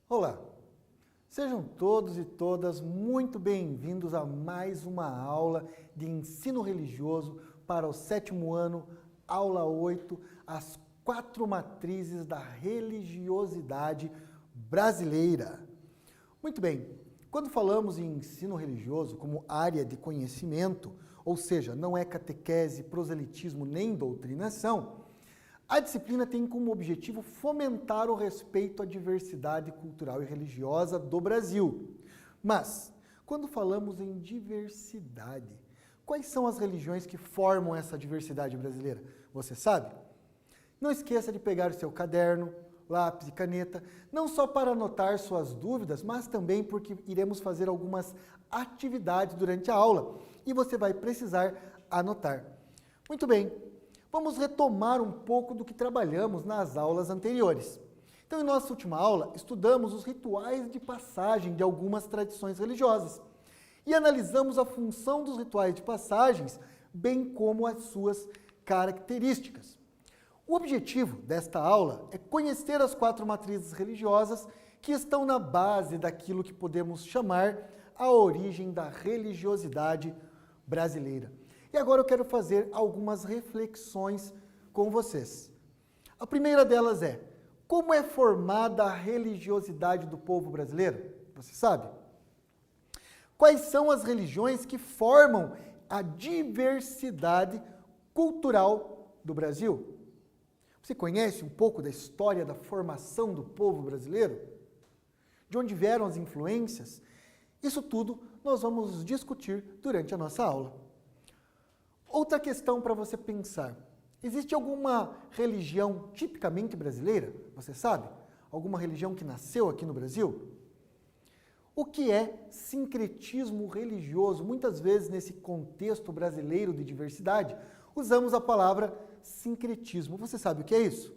Olá, sejam todos e todas muito bem-vindos a mais uma aula de ensino religioso para o 7º ano, aula 8, as 4 matrizes da religiosidade brasileira. Muito bem, quando falamos em ensino religioso como área de conhecimento, ou seja, não é catequese, proselitismo nem doutrinação, a disciplina tem como objetivo fomentar o respeito à diversidade cultural e religiosa do Brasil. Mas, quando falamos em diversidade, quais são as religiões que formam essa diversidade brasileira? Você sabe? Não esqueça de pegar o seu caderno, lápis e caneta, não só para anotar suas dúvidas, mas também porque iremos fazer algumas atividades durante a aula e você vai precisar anotar. Muito bem. Vamos retomar um pouco do que trabalhamos nas aulas anteriores. Então, em nossa última aula, estudamos os rituais de passagem de algumas tradições religiosas e analisamos a função dos rituais de passagens, bem como as suas características. O objetivo desta aula é conhecer as 4 matrizes religiosas que estão na base daquilo que podemos chamar a origem da religiosidade brasileira. E agora eu quero fazer algumas reflexões com vocês. A primeira delas é, como é formada a religiosidade do povo brasileiro? Você sabe? Quais são as religiões que formam a diversidade cultural do Brasil? Você conhece um pouco da história da formação do povo brasileiro? De onde vieram as influências? Isso tudo nós vamos discutir durante a nossa aula. Outra questão para você pensar. Existe alguma religião tipicamente brasileira? Você sabe? Alguma religião que nasceu aqui no Brasil? O que é sincretismo religioso? Muitas vezes, nesse contexto brasileiro de diversidade, usamos a palavra sincretismo. Você sabe o que é isso?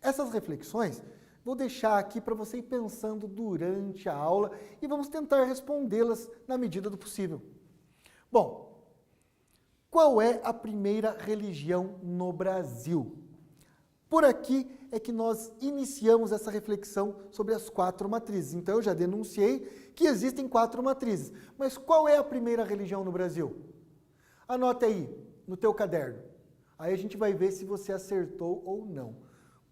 Essas reflexões vou deixar aqui para você ir pensando durante a aula e vamos tentar respondê-las na medida do possível. Bom, qual é a primeira religião no Brasil? Por aqui é que nós iniciamos essa reflexão sobre as 4 matrizes. Então eu já denunciei que existem 4 matrizes. Mas qual é a primeira religião no Brasil? Anota aí no teu caderno. Aí a gente vai ver se você acertou ou não.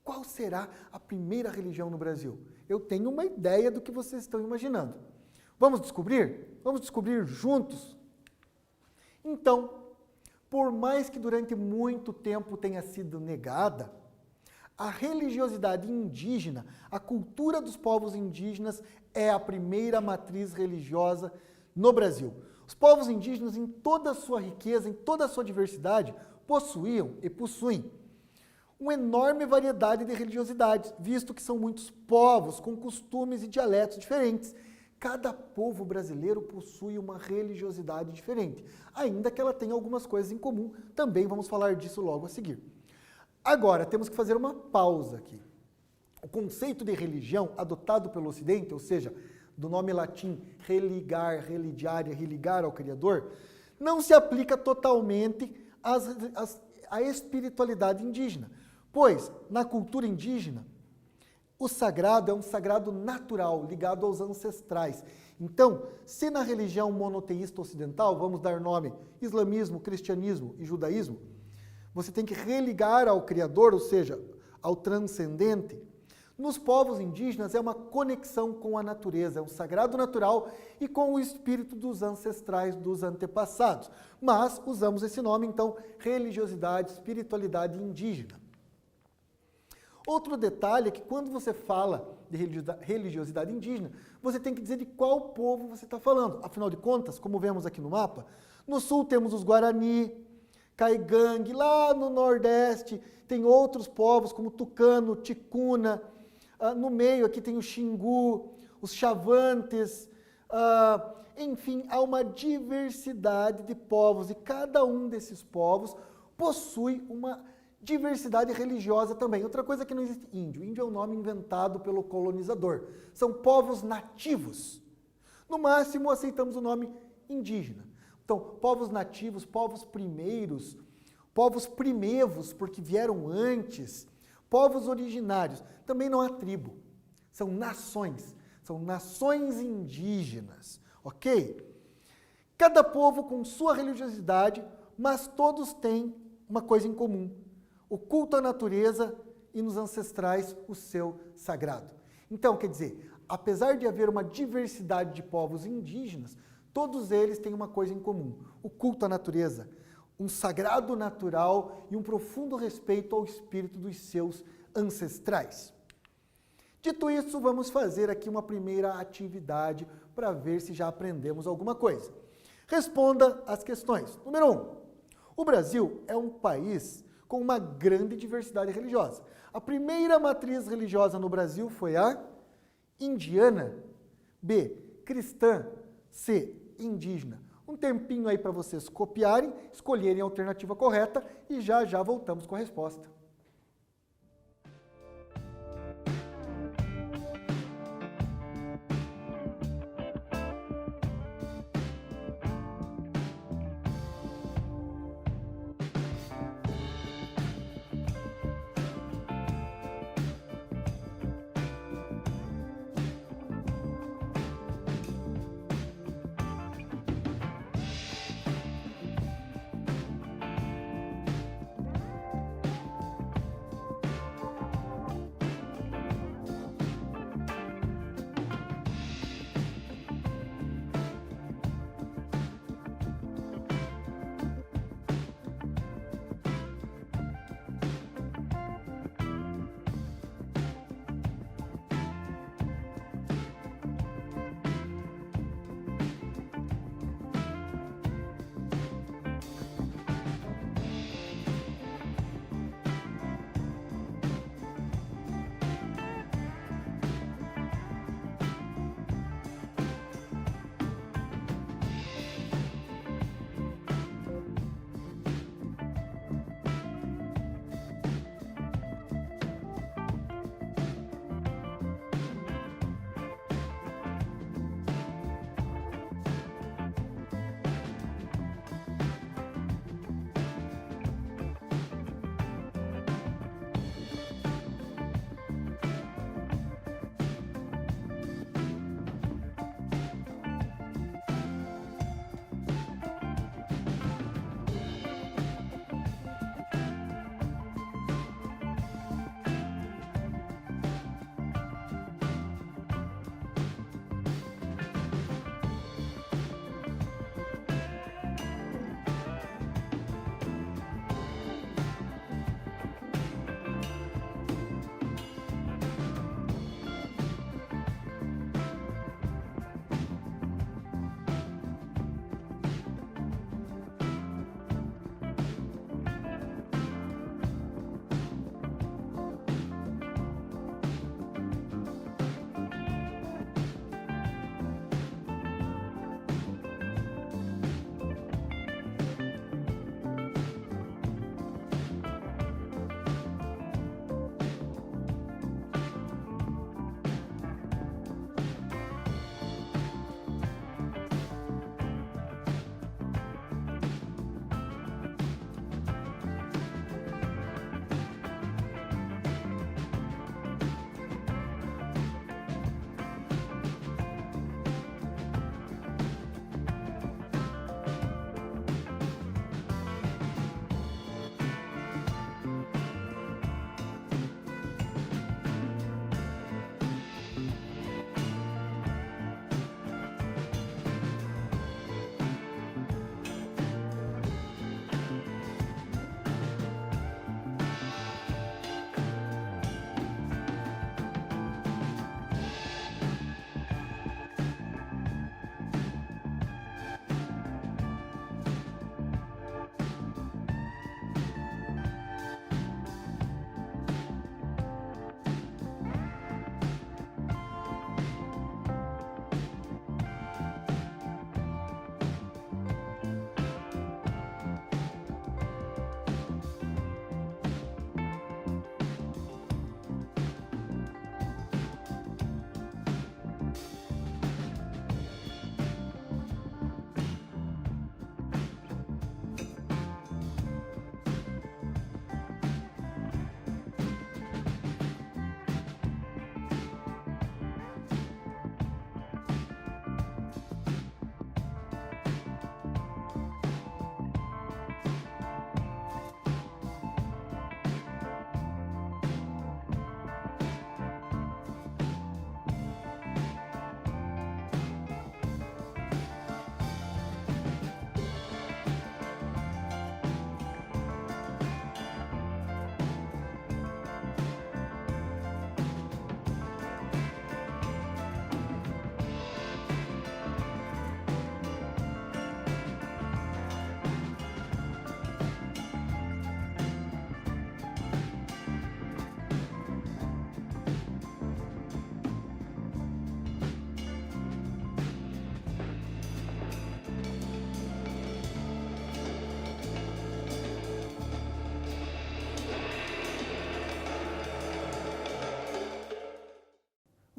Qual será a primeira religião no Brasil? Eu tenho uma ideia do que vocês estão imaginando. Vamos descobrir? Vamos descobrir juntos? Então, por mais que durante muito tempo tenha sido negada, a religiosidade indígena, a cultura dos povos indígenas é a primeira matriz religiosa no Brasil. Os povos indígenas, em toda a sua riqueza, em toda a sua diversidade, possuíam e possuem uma enorme variedade de religiosidades, visto que são muitos povos com costumes e dialetos diferentes. Cada povo brasileiro possui uma religiosidade diferente, ainda que ela tenha algumas coisas em comum. Também vamos falar disso logo a seguir. Agora, temos que fazer uma pausa aqui. O conceito de religião adotado pelo Ocidente, ou seja, do nome latim religar, religiare, religar ao Criador, não se aplica totalmente à espiritualidade indígena, pois, na cultura indígena, o sagrado é um sagrado natural, ligado aos ancestrais. Então, se na religião monoteísta ocidental, vamos dar nome islamismo, cristianismo e judaísmo, você tem que religar ao Criador, ou seja, ao transcendente. Nos povos indígenas é uma conexão com a natureza, é um sagrado natural e com o espírito dos ancestrais, dos antepassados. Mas usamos esse nome, então, religiosidade, espiritualidade indígena. Outro detalhe é que quando você fala de religiosidade indígena, você tem que dizer de qual povo você está falando. Afinal de contas, como vemos aqui no mapa, no sul temos os Guarani, Caigangue, lá no nordeste tem outros povos como Tucano, Ticuna, no meio aqui tem o Xingu, os Chavantes, enfim, há uma diversidade de povos e cada um desses povos possui uma diversidade religiosa também. Outra coisa que não existe índio. Índio é um nome inventado pelo colonizador. São povos nativos. No máximo, aceitamos o nome indígena. Então, povos nativos, povos primeiros, povos primevos, porque vieram antes, povos originários, também não há tribo, são nações indígenas, ok? Cada povo com sua religiosidade, mas todos têm uma coisa em comum, o culto à natureza e nos ancestrais o seu sagrado. Então, quer dizer, apesar de haver uma diversidade de povos indígenas, todos eles têm uma coisa em comum, o culto à natureza, um sagrado natural e um profundo respeito ao espírito dos seus ancestrais. Dito isso, vamos fazer aqui uma primeira atividade para ver se já aprendemos alguma coisa. Responda as questões. Número 1. O Brasil é um país com uma grande diversidade religiosa. A primeira matriz religiosa no Brasil foi a indiana. B, cristã. C, indígena. Um tempinho aí para vocês copiarem, escolherem a alternativa correta e já voltamos com a resposta.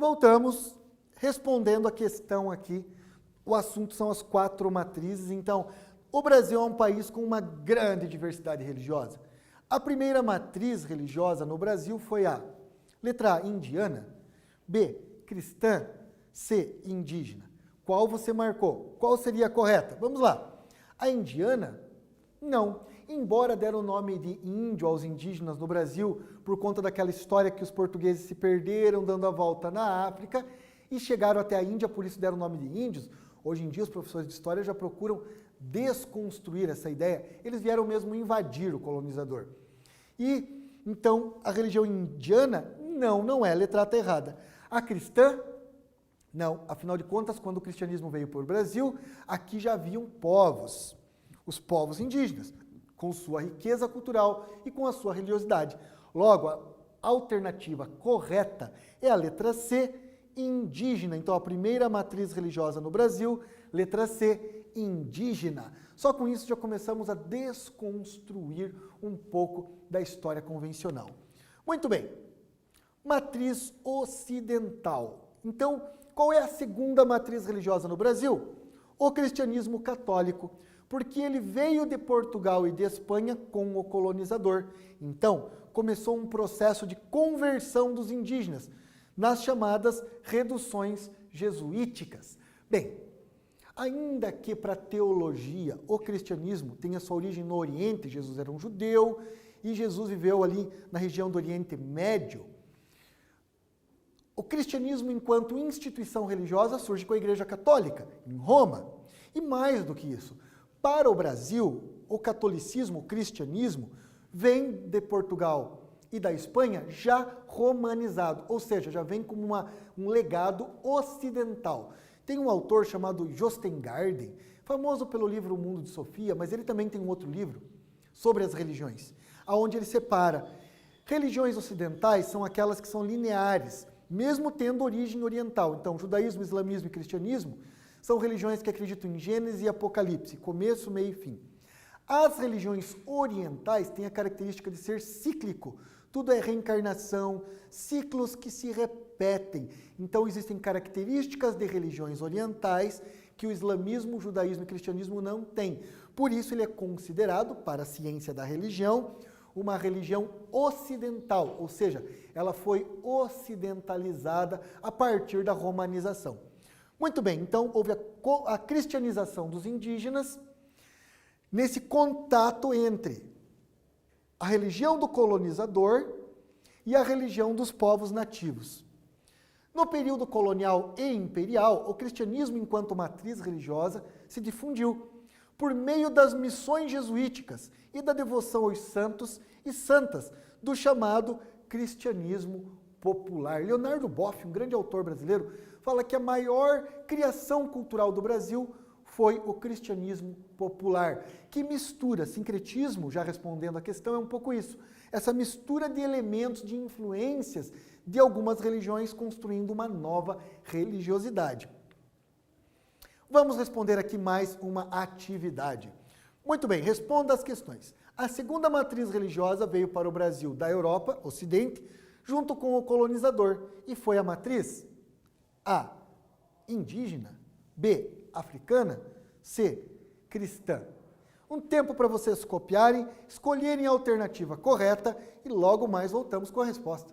Voltamos respondendo a questão aqui. O assunto são as 4 matrizes. Então, o Brasil é um país com uma grande diversidade religiosa. A primeira matriz religiosa no Brasil foi a letra A, indiana, B, cristã, C, indígena. Qual você marcou? Qual seria a correta? Vamos lá. A indiana? Não. Embora deram o nome de índio aos indígenas no Brasil por conta daquela história que os portugueses se perderam dando a volta na África e chegaram até a Índia, por isso deram o nome de índios. Hoje em dia os professores de história já procuram desconstruir essa ideia. Eles vieram mesmo invadir o colonizador. E então a religião indiana? Não é. Letra A está errada. A cristã? Não. Afinal de contas, quando o cristianismo veio para o Brasil, aqui já haviam povos. Os povos indígenas, com sua riqueza cultural e com a sua religiosidade. Logo, a alternativa correta é a letra C, indígena. Então, a primeira matriz religiosa no Brasil, letra C, indígena. Só com isso já começamos a desconstruir um pouco da história convencional. Muito bem. Matriz ocidental. Então, qual é a segunda matriz religiosa no Brasil? O cristianismo católico, porque ele veio de Portugal e de Espanha com o colonizador. Então, começou um processo de conversão dos indígenas, nas chamadas reduções jesuíticas. Bem, ainda que para a teologia o cristianismo tenha sua origem no Oriente, Jesus era um judeu e Jesus viveu ali na região do Oriente Médio, o cristianismo enquanto instituição religiosa surge com a Igreja Católica, em Roma. E mais do que isso, para o Brasil, o catolicismo, o cristianismo, vem de Portugal e da Espanha já romanizado, ou seja, já vem como um legado ocidental. Tem um autor chamado Jostengarden, famoso pelo livro O Mundo de Sofia, mas ele também tem um outro livro sobre as religiões, onde ele separa. Religiões ocidentais são aquelas que são lineares, mesmo tendo origem oriental. Então, judaísmo, islamismo e cristianismo são religiões que acreditam em Gênesis e Apocalipse, começo, meio e fim. As religiões orientais têm a característica de ser cíclico. Tudo é reencarnação, ciclos que se repetem. Então, existem características de religiões orientais que o islamismo, o judaísmo e o cristianismo não têm. Por isso, ele é considerado, para a ciência da religião, uma religião ocidental, ou seja, ela foi ocidentalizada a partir da romanização. Muito bem, então houve a cristianização dos indígenas, nesse contato entre a religião do colonizador e a religião dos povos nativos. No período colonial e imperial, o cristianismo enquanto matriz religiosa se difundiu por meio das missões jesuíticas e da devoção aos santos e santas, do chamado cristianismo popular. Leonardo Boff, um grande autor brasileiro, fala que a maior criação cultural do Brasil foi o cristianismo popular, que mistura sincretismo, já respondendo a questão, é um pouco isso, essa mistura de elementos, de influências de algumas religiões, construindo uma nova religiosidade. Vamos responder aqui mais uma atividade. Muito bem, responda as questões. A segunda matriz religiosa veio para o Brasil da Europa, Ocidente, junto com o colonizador, e foi a matriz A, indígena, B, africana, C, cristã. Um tempo para vocês copiarem, escolherem a alternativa correta e logo mais voltamos com a resposta.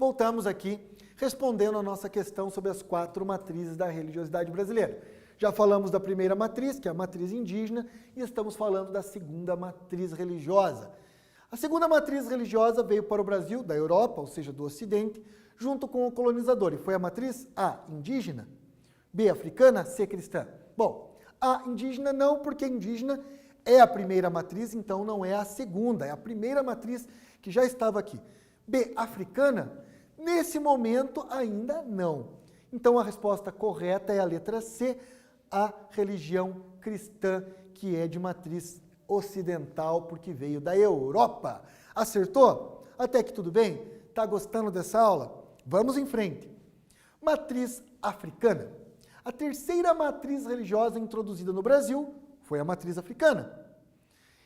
voltamos aqui respondendo a nossa questão sobre as 4 matrizes da religiosidade brasileira. Já falamos da primeira matriz, que é a matriz indígena, e estamos falando da segunda matriz religiosa. A segunda matriz religiosa veio para o Brasil, da Europa, ou seja, do Ocidente, junto com o colonizador. E foi a matriz A, indígena, B, africana, C, cristã. Bom, A, indígena não, porque indígena é a primeira matriz, então não é a segunda, é a primeira matriz que já estava aqui. B, africana, nesse momento ainda não. Então a resposta correta é a letra C, a religião cristã, que é de matriz ocidental, porque veio da Europa. Acertou? Até que tudo bem? Está gostando dessa aula? Vamos em frente. Matriz africana. A terceira matriz religiosa introduzida no Brasil foi a matriz africana,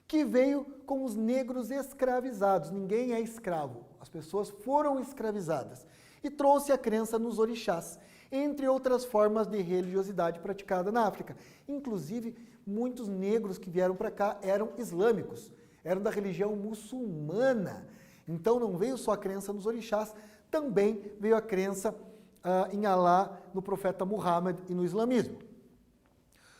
que veio com os negros escravizados. Ninguém é escravo, as pessoas foram escravizadas. E trouxe a crença nos orixás, entre outras formas de religiosidade praticada na África. Inclusive, muitos negros que vieram para cá eram islâmicos, eram da religião muçulmana. Então não veio só a crença nos orixás, também veio a crença em Alá, no profeta Muhammad e no islamismo.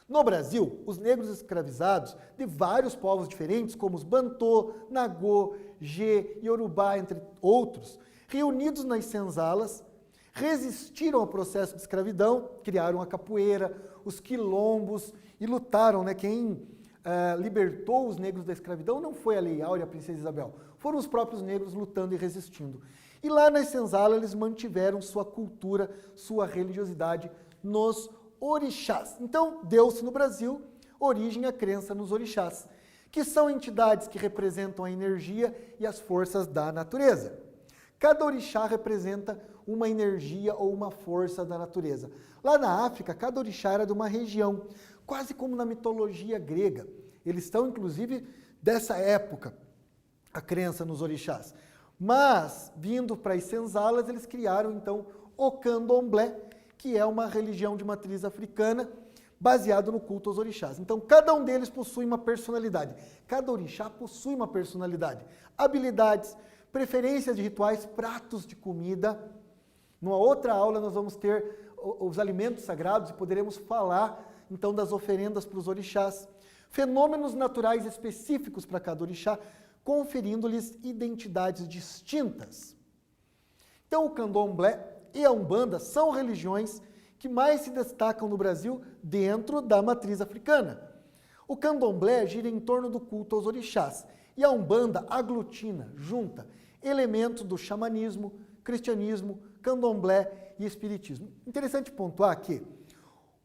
No Brasil, os negros escravizados de vários povos diferentes, como os Bantô, Nagô, Gê, Yorubá, entre outros, reunidos nas senzalas, resistiram ao processo de escravidão, criaram a capoeira, os quilombos e lutaram. Quem libertou os negros da escravidão não foi a Lei Áurea e a Princesa Isabel, foram os próprios negros lutando e resistindo. E lá nas senzalas eles mantiveram sua cultura, sua religiosidade nos orixás. Então, deu-se no Brasil origem à crença nos orixás, que são entidades que representam a energia e as forças da natureza. Cada orixá representa uma energia ou uma força da natureza. Lá na África, cada orixá era de uma região, quase como na mitologia grega. Eles estão, inclusive, dessa época, a crença nos orixás. Mas, vindo para as senzalas, eles criaram, então, o candomblé, que é uma religião de matriz africana, baseado no culto aos orixás. Então, cada um deles possui uma personalidade. Cada orixá possui uma personalidade. Habilidades, preferências de rituais, pratos de comida. Numa outra aula, nós vamos ter os alimentos sagrados e poderemos falar, então, das oferendas para os orixás. Fenômenos naturais específicos para cada orixá, conferindo-lhes identidades distintas. Então, o candomblé e a umbanda são religiões que mais se destacam no Brasil dentro da matriz africana. O candomblé gira em torno do culto aos orixás e a umbanda aglutina, junta elementos do xamanismo, cristianismo, candomblé e espiritismo. Interessante pontuar que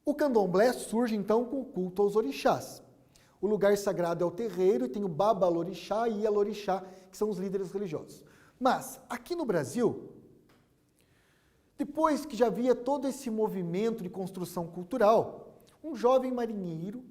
o candomblé surge então com o culto aos orixás. O lugar sagrado é o terreiro e tem o babalorixá e ialorixá, que são os líderes religiosos. Mas, aqui no Brasil, depois que já havia todo esse movimento de construção cultural, um jovem marinheiro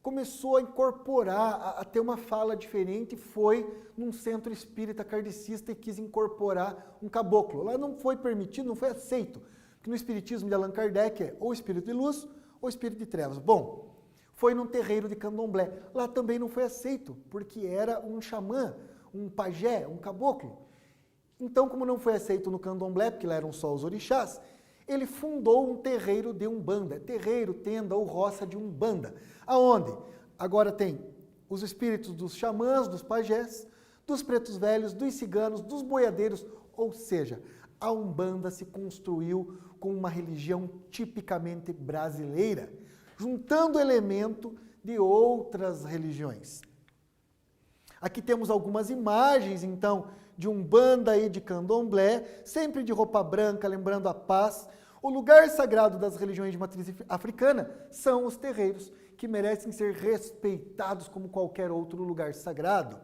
começou a incorporar, a ter uma fala diferente, foi num centro espírita kardecista e quis incorporar um caboclo. Lá não foi permitido, não foi aceito, porque no espiritismo de Allan Kardec é ou espírito de luz ou espírito de trevas. Bom, foi num terreiro de candomblé. Lá também não foi aceito, porque era um xamã, um pajé, um caboclo. Então, como não foi aceito no candomblé, porque lá eram só os orixás, ele fundou um terreiro de umbanda. Terreiro, tenda ou roça de umbanda. Aonde? Agora tem os espíritos dos xamãs, dos pajés, dos pretos velhos, dos ciganos, dos boiadeiros, ou seja, a umbanda se construiu com uma religião tipicamente brasileira, juntando elemento de outras religiões. Aqui temos algumas imagens, então, de umbanda e de candomblé, sempre de roupa branca, lembrando a paz. O lugar sagrado das religiões de matriz africana são os terreiros, que merecem ser respeitados como qualquer outro lugar sagrado.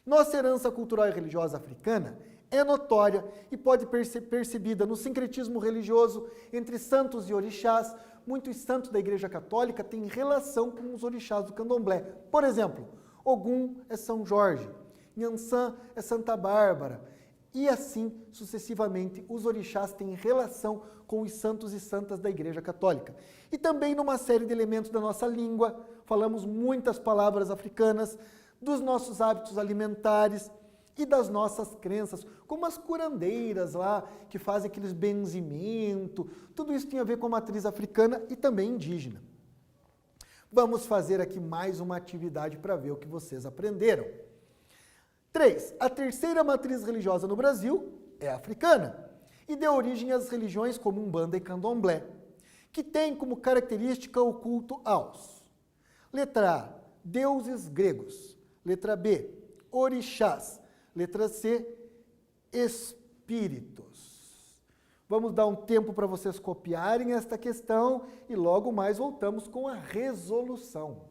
Nossa herança cultural e religiosa africana é notória e pode ser percebida no sincretismo religioso entre santos e orixás. Muitos santos da Igreja Católica têm relação com os orixás do candomblé. Por exemplo, Ogum é São Jorge, Nhançã é Santa Bárbara, e assim sucessivamente os orixás têm relação com os santos e santas da Igreja Católica. E também numa série de elementos da nossa língua, falamos muitas palavras africanas, dos nossos hábitos alimentares e das nossas crenças, como as curandeiras lá, que fazem aqueles benzimentos, tudo isso tem a ver com a matriz africana e também indígena. Vamos fazer aqui mais uma atividade para ver o que vocês aprenderam. 3. A terceira matriz religiosa no Brasil é a africana e deu origem às religiões como Umbanda e Candomblé, que tem como característica o culto aos. Letra A, deuses gregos. Letra B, orixás. Letra C, espíritos. Vamos dar um tempo para vocês copiarem esta questão e logo mais voltamos com a resolução.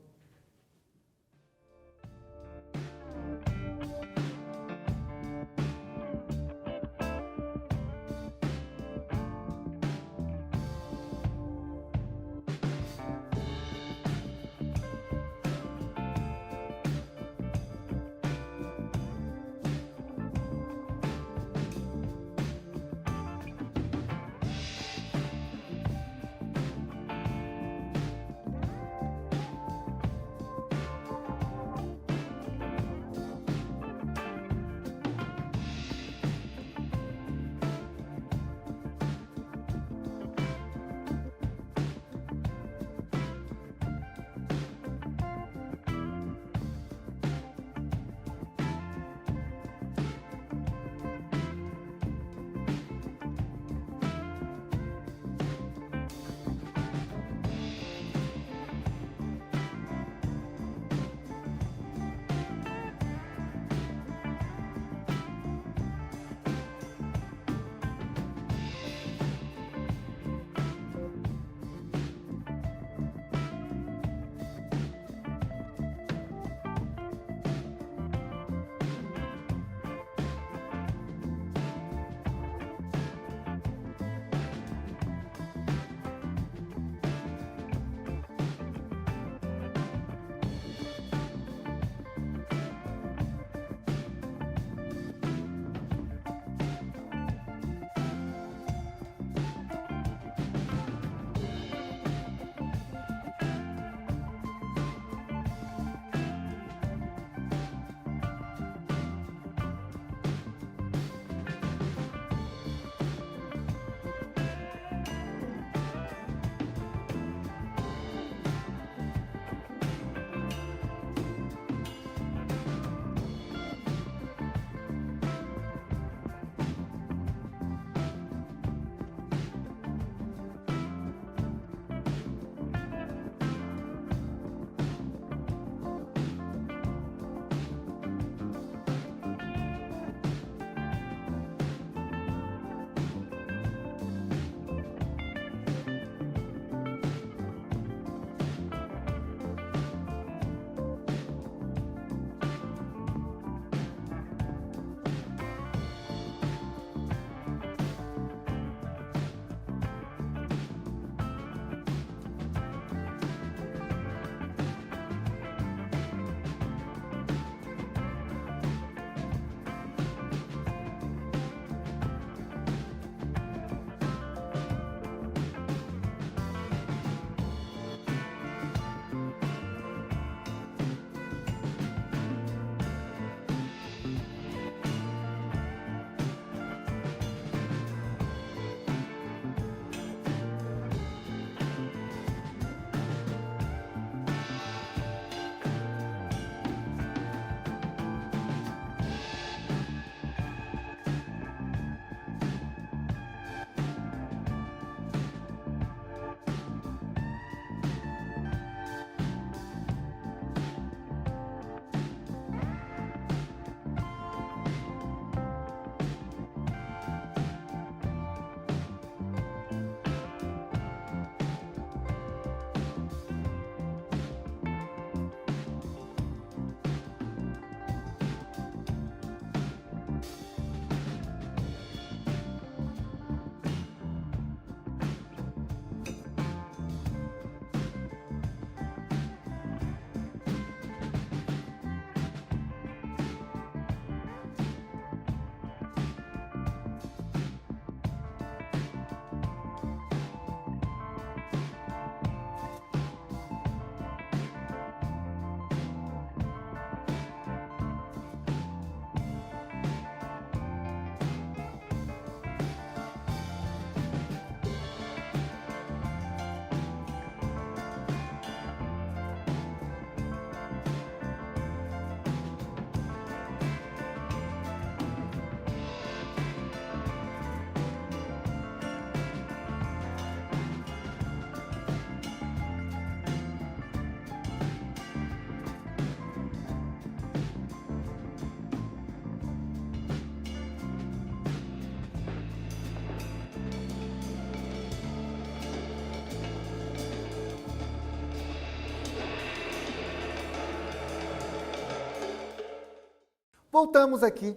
Voltamos aqui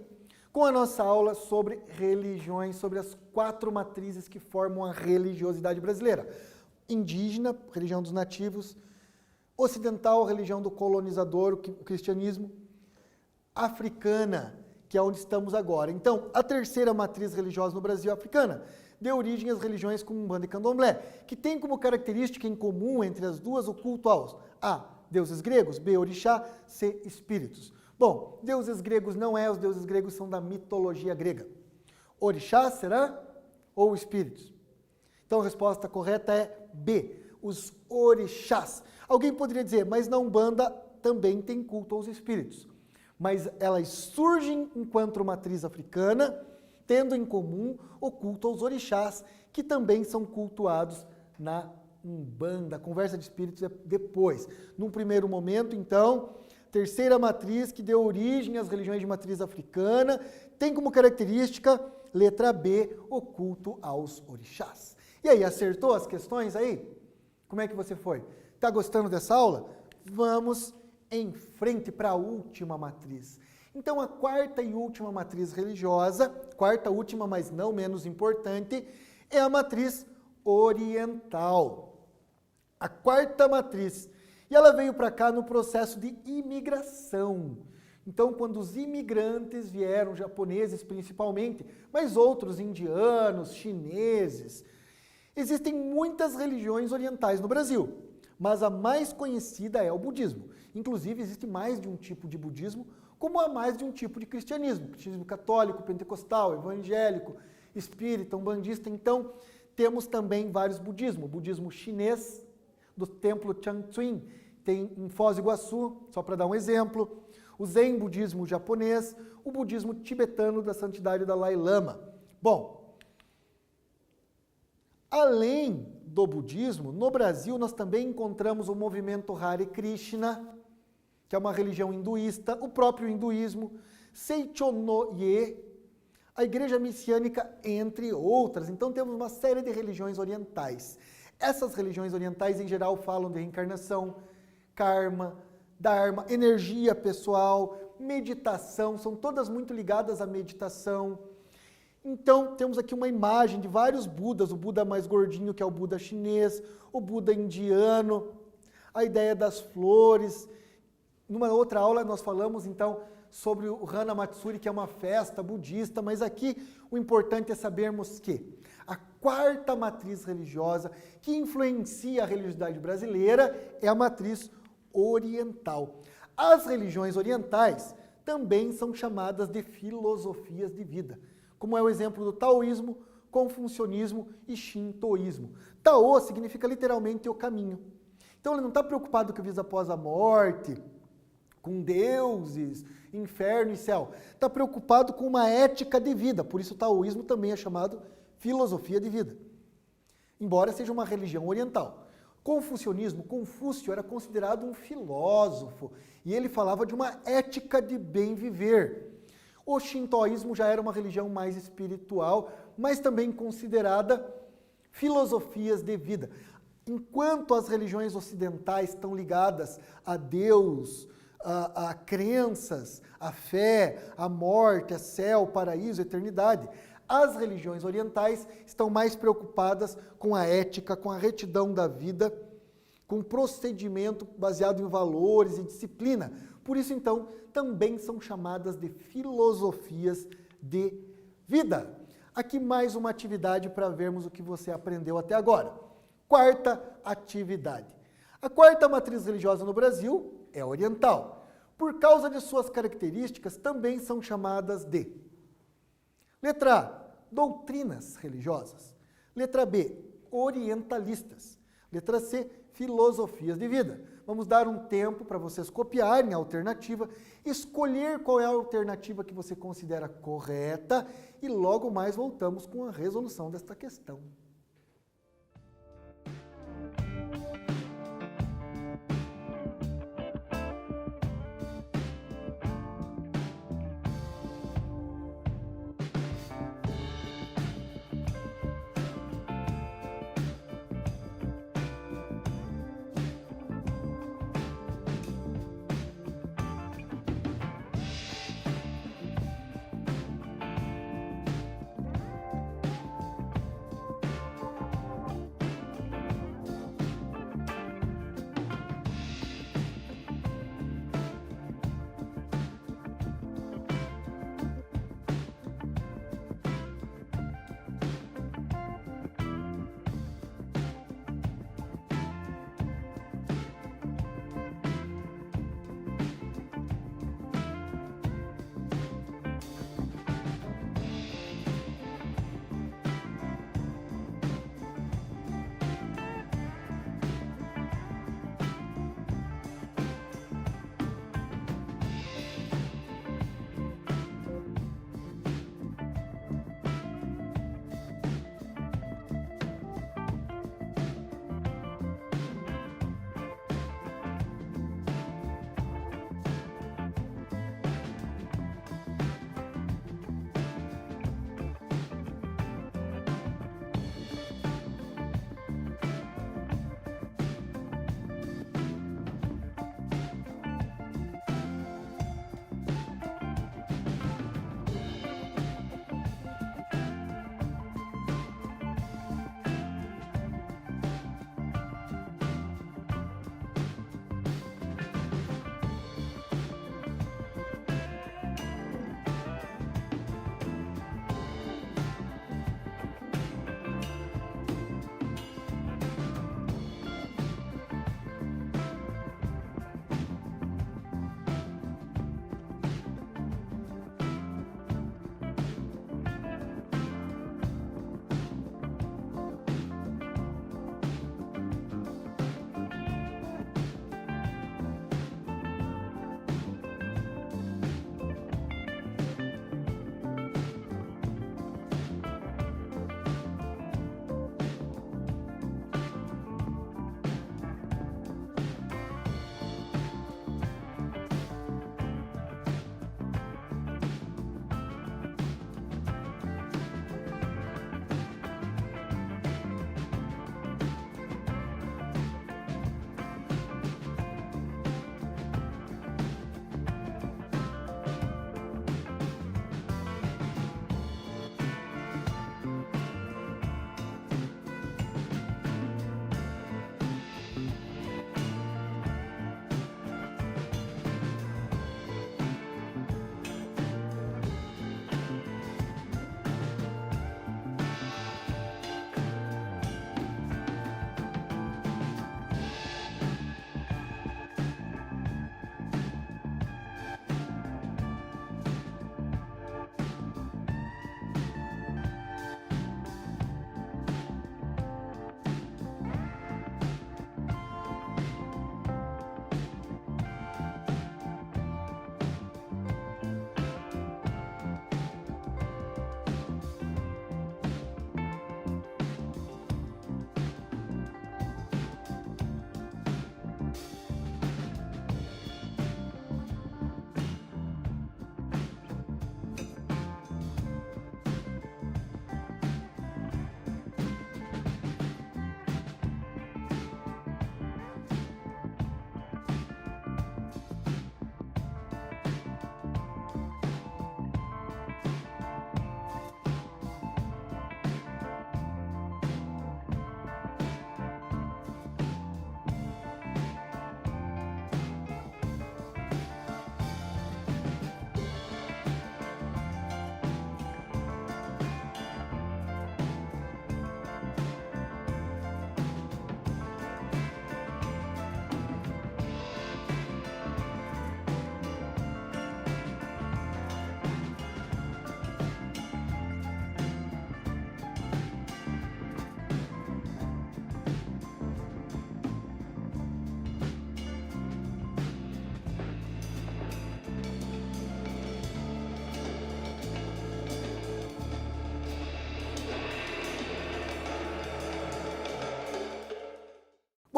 com a nossa aula sobre religiões, sobre as 4 matrizes que formam a religiosidade brasileira. Indígena, religião dos nativos; ocidental, religião do colonizador, o cristianismo; africana, que é onde estamos agora. Então, a terceira matriz religiosa no Brasil é africana. Deu origem às religiões como Umbanda e Candomblé, que tem como característica em comum entre as duas o culto aos A, deuses gregos; B, orixá; C, espíritos. Bom, deuses gregos não é, os deuses gregos são da mitologia grega. Orixá será? Ou espíritos? Então a resposta correta é B, os orixás. Alguém poderia dizer, mas na Umbanda também tem culto aos espíritos. Mas elas surgem enquanto matriz africana, tendo em comum o culto aos orixás, que também são cultuados na Umbanda. A conversa de espíritos é depois. Num primeiro momento, então, terceira matriz que deu origem às religiões de matriz africana, tem como característica, letra B, o culto aos orixás. E aí, acertou as questões aí? Como é que você foi? Está gostando dessa aula? Vamos em frente para a última matriz. Então, a quarta e última matriz religiosa, quarta última, mas não menos importante, é a matriz oriental. A quarta matriz. E ela veio para cá no processo de imigração. Então, quando os imigrantes vieram, japoneses principalmente, mas outros indianos, chineses, existem muitas religiões orientais no Brasil, mas a mais conhecida é o budismo. Inclusive, existe mais de um tipo de budismo, como há mais de um tipo de cristianismo. Cristianismo católico, pentecostal, evangélico, espírita, umbandista. Então, temos também vários budismos. O budismo chinês, do templo Changchun, tem em Foz do Iguaçu, só para dar um exemplo. O Zen budismo japonês, o budismo tibetano da santidade Dalai Lama. Bom, além do budismo, no Brasil nós também encontramos o movimento Hare Krishna, que é uma religião hinduísta, o próprio hinduísmo, Seichonoye, a igreja messiânica, entre outras. Então temos uma série de religiões orientais. Essas religiões orientais, em geral, falam de reencarnação, karma, dharma, energia pessoal, meditação, são todas muito ligadas à meditação. Então, temos aqui uma imagem de vários Budas, o Buda mais gordinho, que é o Buda chinês, o Buda indiano, a ideia das flores. Numa outra aula nós falamos, então, sobre o Hana Matsuri, que é uma festa budista, mas aqui o importante é sabermos que a quarta matriz religiosa que influencia a religiosidade brasileira é a matriz oriental. As religiões orientais também são chamadas de filosofias de vida, como é o exemplo do taoísmo, confucionismo e shintoísmo. Tao significa literalmente o caminho. Então ele não está preocupado com a vida após a morte, com deuses, inferno e céu. Está preocupado com uma ética de vida, por isso o taoísmo também é chamado filosofia de vida, embora seja uma religião oriental. Confucionismo, Confúcio era considerado um filósofo e ele falava de uma ética de bem viver. O shintoísmo já era uma religião mais espiritual, mas também considerada filosofias de vida. Enquanto as religiões ocidentais estão ligadas a Deus, a crenças, a fé, a morte, a céu, paraíso, eternidade, as religiões orientais estão mais preocupadas com a ética, com a retidão da vida, com procedimento baseado em valores e disciplina. Por isso, então, também são chamadas de filosofias de vida. Aqui mais uma atividade para vermos o que você aprendeu até agora. Quarta atividade. A quarta matriz religiosa no Brasil é oriental. Por causa de suas características, também são chamadas de: letra A, doutrinas religiosas. Letra B, orientalistas. Letra C, filosofias de vida. Vamos dar um tempo para vocês copiarem a alternativa, escolher qual é a alternativa que você considera correta e logo mais voltamos com a resolução desta questão.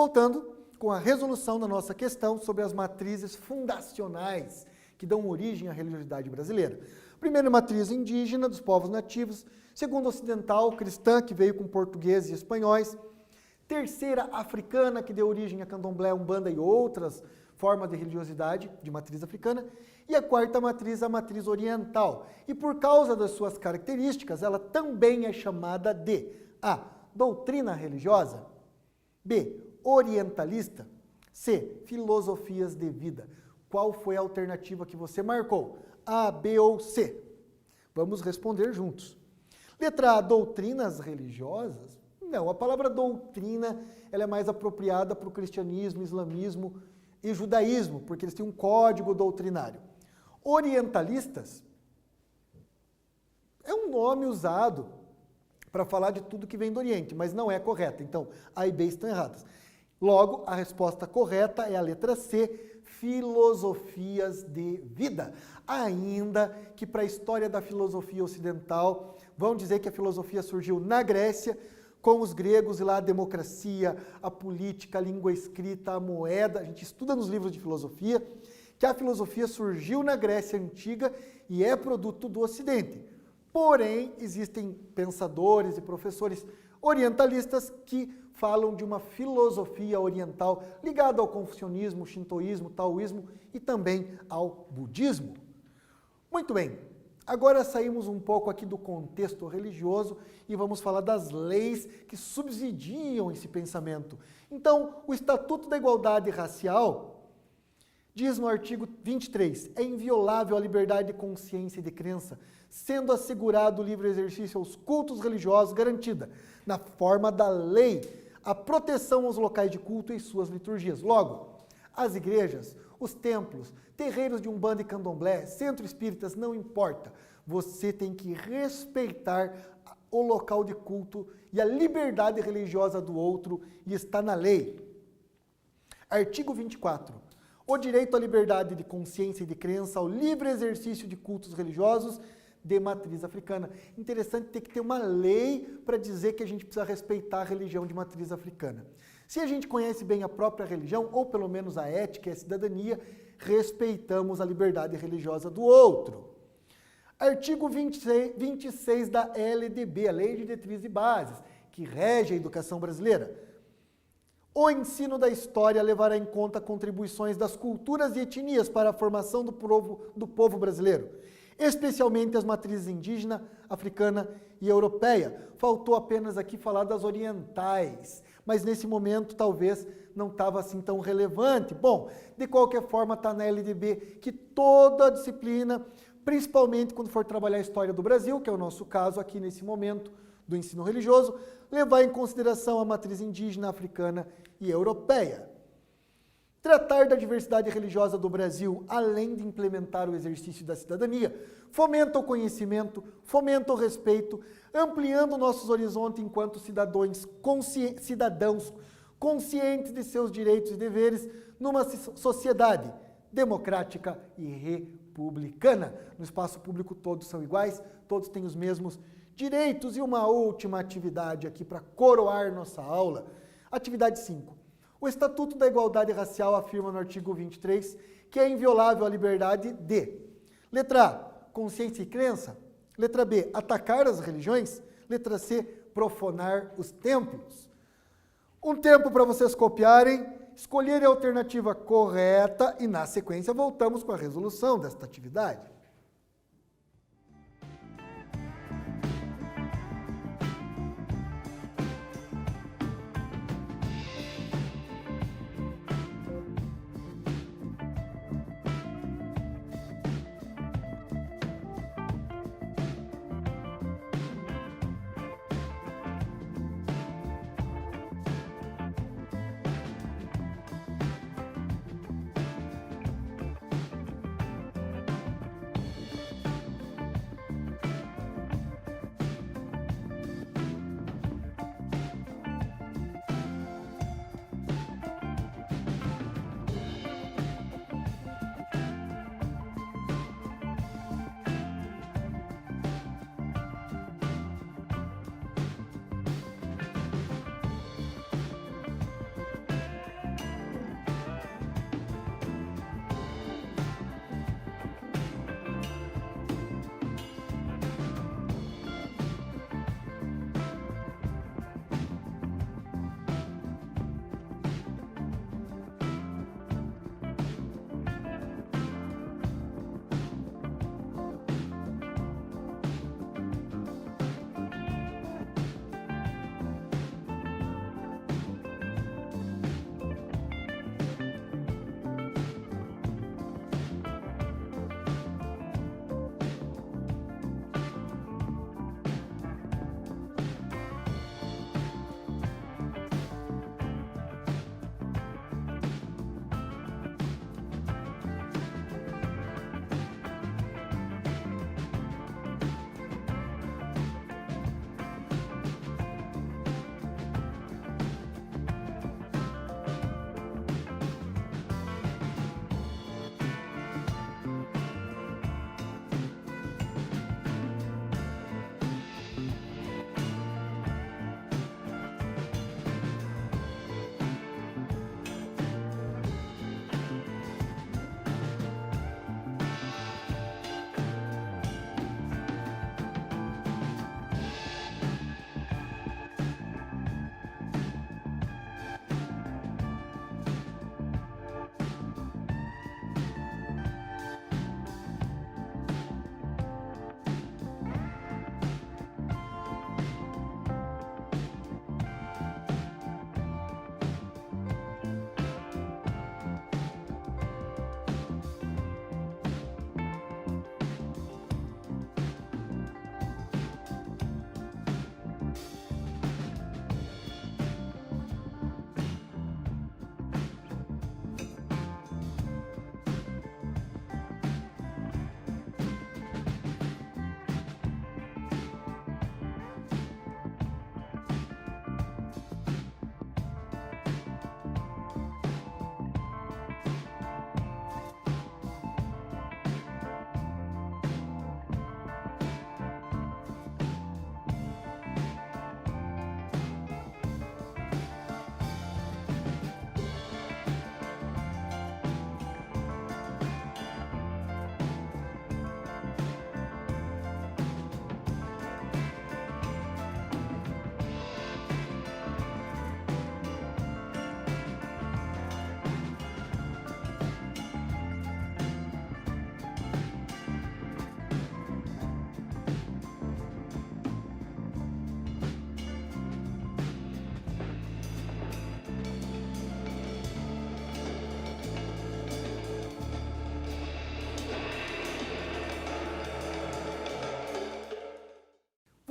Voltando com a resolução da nossa questão sobre as matrizes fundacionais que dão origem à religiosidade brasileira. Primeira matriz indígena dos povos nativos, segunda ocidental, cristã, que veio com portugueses e espanhóis, terceira africana, que deu origem a candomblé, umbanda e outras formas de religiosidade de matriz africana, e a quarta matriz, a matriz oriental. E por causa das suas características, ela também é chamada de A, doutrina religiosa, B, orientalista, C, filosofias de vida. Qual foi a alternativa que você marcou? A, B ou C? Vamos responder juntos. Letra A, doutrinas religiosas? Não, a palavra doutrina ela é mais apropriada para o cristianismo, islamismo e judaísmo, porque eles têm um código doutrinário. Orientalistas é um nome usado para falar de tudo que vem do Oriente, mas não é correto. Então, A e B estão erradas. Logo, a resposta correta é a letra C, filosofias de vida. Ainda que para a história da filosofia ocidental, vão dizer que a filosofia surgiu na Grécia, com os gregos e lá a democracia, a política, a língua escrita, a moeda. A gente estuda nos livros de filosofia que a filosofia surgiu na Grécia Antiga e é produto do Ocidente. Porém, existem pensadores e professores orientalistas que falam de uma filosofia oriental ligada ao confucionismo, shintoísmo, taoísmo e também ao budismo. Muito bem, agora saímos um pouco aqui do contexto religioso e vamos falar das leis que subsidiam esse pensamento. Então, o Estatuto da Igualdade Racial diz no artigo 23, é inviolável a liberdade de consciência e de crença, sendo assegurado o livre exercício aos cultos religiosos garantida, na forma da lei, a proteção aos locais de culto e suas liturgias. Logo, as igrejas, os templos, terreiros de umbanda e candomblé, centro espíritas, não importa. Você tem que respeitar o local de culto e a liberdade religiosa do outro e está na lei. Artigo 24. O direito à liberdade de consciência e de crença, ao livre exercício de cultos religiosos de matriz africana. Interessante ter que ter uma lei para dizer que a gente precisa respeitar a religião de matriz africana. Se a gente conhece bem a própria religião, ou pelo menos a ética e a cidadania, respeitamos a liberdade religiosa do outro. Artigo 26 da LDB, a Lei de Diretrizes e Bases, que rege a educação brasileira. O ensino da história levará em conta contribuições das culturas e etnias para a formação do povo brasileiro, especialmente as matrizes indígena, africana e europeia. Faltou apenas aqui falar das orientais, mas nesse momento talvez não estava assim tão relevante. Bom, de qualquer forma está na LDB que toda a disciplina, principalmente quando for trabalhar a história do Brasil, que é o nosso caso aqui nesse momento do ensino religioso, levar em consideração a matriz indígena, africana e europeia. Tratar da diversidade religiosa do Brasil, além de implementar o exercício da cidadania, fomenta o conhecimento, fomenta o respeito, ampliando nossos horizontes enquanto cidadãos conscientes de seus direitos e deveres numa sociedade democrática e republicana. No espaço público todos são iguais, todos têm os mesmos direitos. E uma última atividade aqui para coroar nossa aula. Atividade 5. O Estatuto da Igualdade Racial afirma no artigo 23 que é inviolável a liberdade de: letra A, consciência e crença; letra B, atacar as religiões; letra C, profanar os templos. Um tempo para vocês copiarem, escolherem a alternativa correta e, na sequência, voltamos com a resolução desta atividade.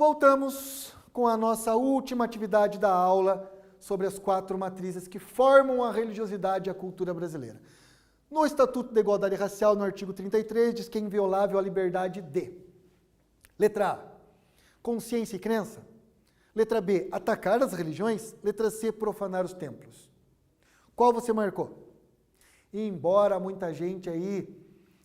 Voltamos com a nossa última atividade da aula sobre as 4 matrizes que formam a religiosidade e a cultura brasileira. No Estatuto da Igualdade Racial, no artigo 33, diz que é inviolável a liberdade de: letra A, consciência e crença. Letra B, atacar as religiões. Letra C, profanar os templos. Qual você marcou? E embora muita gente aí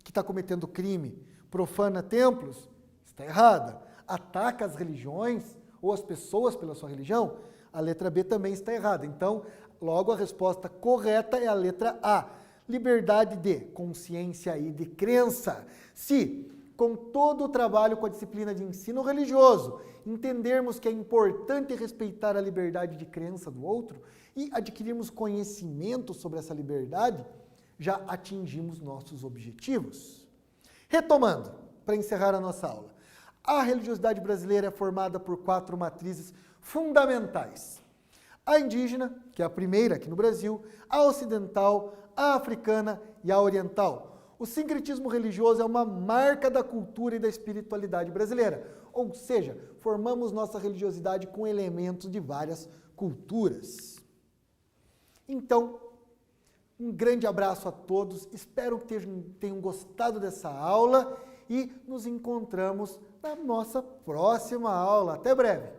que está cometendo crime profana templos, está errada. Ataca as religiões ou as pessoas pela sua religião, a letra B também está errada. Então, logo a resposta correta é a letra A. Liberdade de consciência e de crença. Se, com todo o trabalho com a disciplina de ensino religioso, entendermos que é importante respeitar a liberdade de crença do outro e adquirirmos conhecimento sobre essa liberdade, já atingimos nossos objetivos. Retomando, para encerrar a nossa aula, a religiosidade brasileira é formada por 4 matrizes fundamentais: a indígena, que é a primeira aqui no Brasil, a ocidental, a africana e a oriental. O sincretismo religioso é uma marca da cultura e da espiritualidade brasileira, ou seja, formamos nossa religiosidade com elementos de várias culturas. Então, um grande abraço a todos, espero que tenham gostado dessa aula e nos encontramos na nossa próxima aula. Até breve!